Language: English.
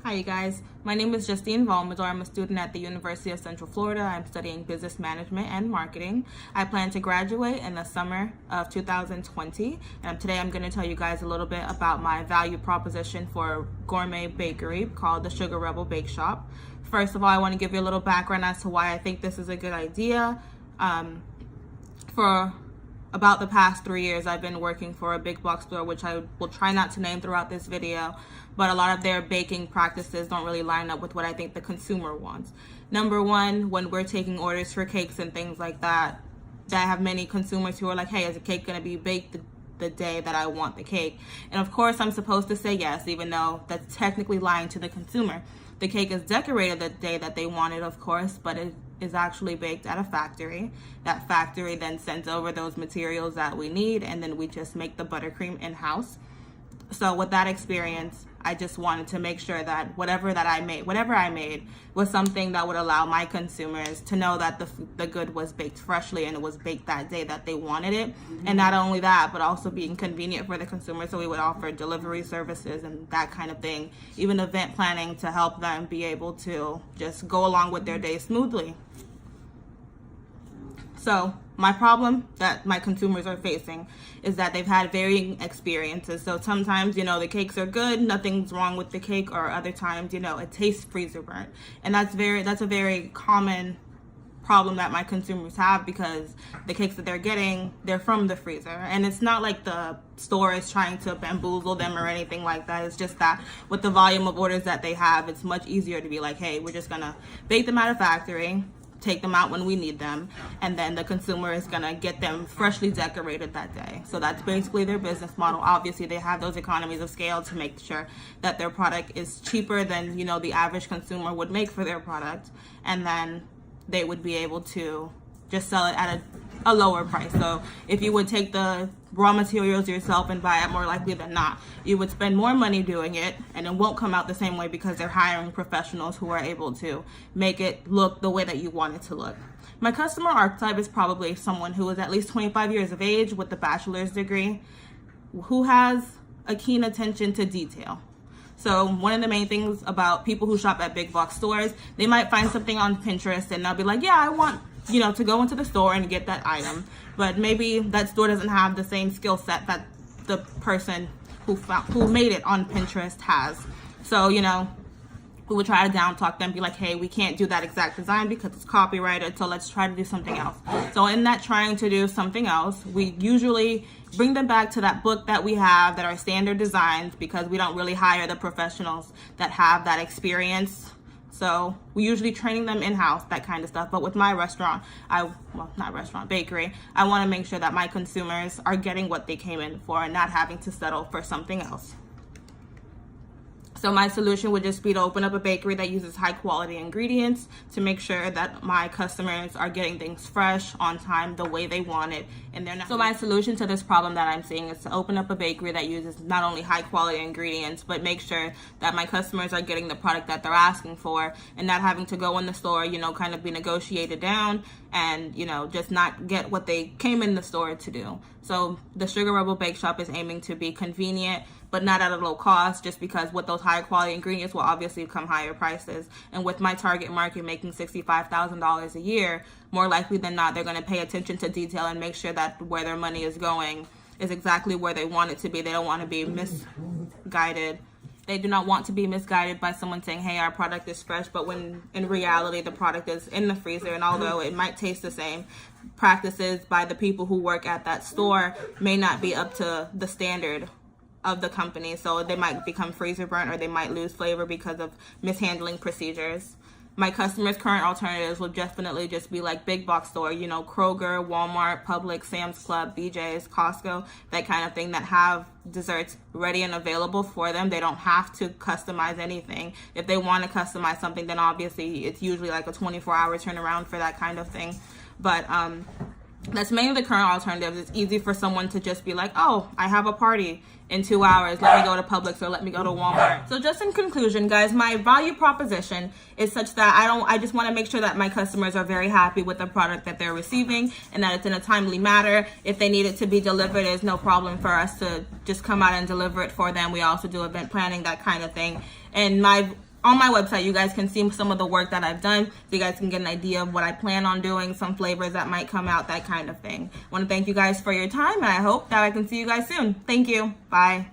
Hi, you guys. My name is Justine Valmador. I'm a student at the University of Central Florida. I'm studying business management and marketing. I plan to graduate in the summer of 2020. And today I'm going to tell you guys a little bit about my value proposition for a gourmet bakery called the Sugar Rebel BakeShop. First of all, I want to give you a little background as to why I think this is a good idea. For about the past 3 years, I've been working for a big box store, which I will try not to name throughout this video, but a lot of their baking practices don't really line up with what I think the consumer wants. Number one, when we're taking orders for cakes and things like that, I have many consumers who are like, hey, is the cake going to be baked the day that I want the cake? And of course, I'm supposed to say yes, even though that's technically lying to the consumer. The cake is decorated the day that they want it, of course, but it is actually baked at a factory. That factory then sends over those materials that we need, and then we just make the buttercream in-house. So with that experience, I just wanted to make sure that whatever I made was something that would allow my consumers to know that the good was baked freshly and it was baked that day that they wanted it. And not only that, but also being convenient for the consumer. So we would offer delivery services and that kind of thing, even event planning to help them be able to just go along with their day smoothly. So my problem that my consumers are facing is that they've had varying experiences. So sometimes, the cakes are good, nothing's wrong with the cake, or other times, it tastes freezer burnt. And that's a very common problem that my consumers have, because the cakes that they're getting, they're from the freezer. And it's not like the store is trying to bamboozle them or anything like that. It's just that with the volume of orders that they have, it's much easier to be like, hey, we're just gonna bake them at a factory, take them out when we need them, and then the consumer is gonna get them freshly decorated that day. So that's basically their business model. Obviously, they have those economies of scale to make sure that their product is cheaper than the average consumer would make for their product, and then they would be able to just sell it at a lower price. So if you would take the raw materials yourself and buy it, more likely than not, you would spend more money doing it, and it won't come out the same way because they're hiring professionals who are able to make it look the way that you want it to look. My customer archetype is probably someone who is at least 25 years of age with a bachelor's degree, who has a keen attention to detail. So one of the main things about people who shop at big box stores, they might find something on Pinterest and they'll be like, yeah, I want to go into the store and get that item. But maybe that store doesn't have the same skill set that the person who made it on Pinterest has. So, we would try to down talk them, be like, hey, we can't do that exact design because it's copyrighted, so let's try to do something else. So in that trying to do something else, we usually bring them back to that book that we have that are standard designs, because we don't really hire the professionals that have that experience. So we usually training them in-house, that kind of stuff. But with my bakery, I want to make sure that my consumers are getting what they came in for and not having to settle for something else. So my solution would just be to open up a bakery that uses high quality ingredients to make sure that my customers are getting things fresh, on time, the way they want it, and they're not. So my solution to this problem that I'm seeing is to open up a bakery that uses not only high quality ingredients, but make sure that my customers are getting the product that they're asking for, and not having to go in the store, kind of be negotiated down and, just not get what they came in the store to do. So the Sugar Rebel BakeShop is aiming to be convenient, but not at a low cost, just because with those higher quality ingredients will obviously come higher prices. And with my target market making $65,000 a year, more likely than not, they're going to pay attention to detail and make sure that where their money is going is exactly where they want it to be. They don't want to be misguided. They do not want to be misguided by someone saying, hey, our product is fresh, but when in reality the product is in the freezer, and although it might taste the same, practices by the people who work at that store may not be up to the standard of the company. So they might become freezer burnt, or they might lose flavor because of mishandling procedures. My customers' current alternatives will definitely just be like big box store, Kroger, Walmart, Publix, Sam's Club, BJ's, Costco, that kind of thing, that have desserts ready and available for them. They don't have to customize anything. If they want to customize something, then obviously it's usually like a 24-hour turnaround for that kind of thing. But that's mainly the current alternatives. It's easy for someone to just be like, oh, I have a party in 2 hours. Let me go to Publix or let me go to Walmart. So just in conclusion, guys, my value proposition is such that I just want to make sure that my customers are very happy with the product that they're receiving and that it's in a timely manner. If they need it to be delivered, there's no problem for us to just come out and deliver it for them. We also do event planning, that kind of thing. And my on my website, you guys can see some of the work that I've done, so you guys can get an idea of what I plan on doing, some flavors that might come out, that kind of thing. I want to thank you guys for your time, and I hope that I can see you guys soon. Thank you. Bye.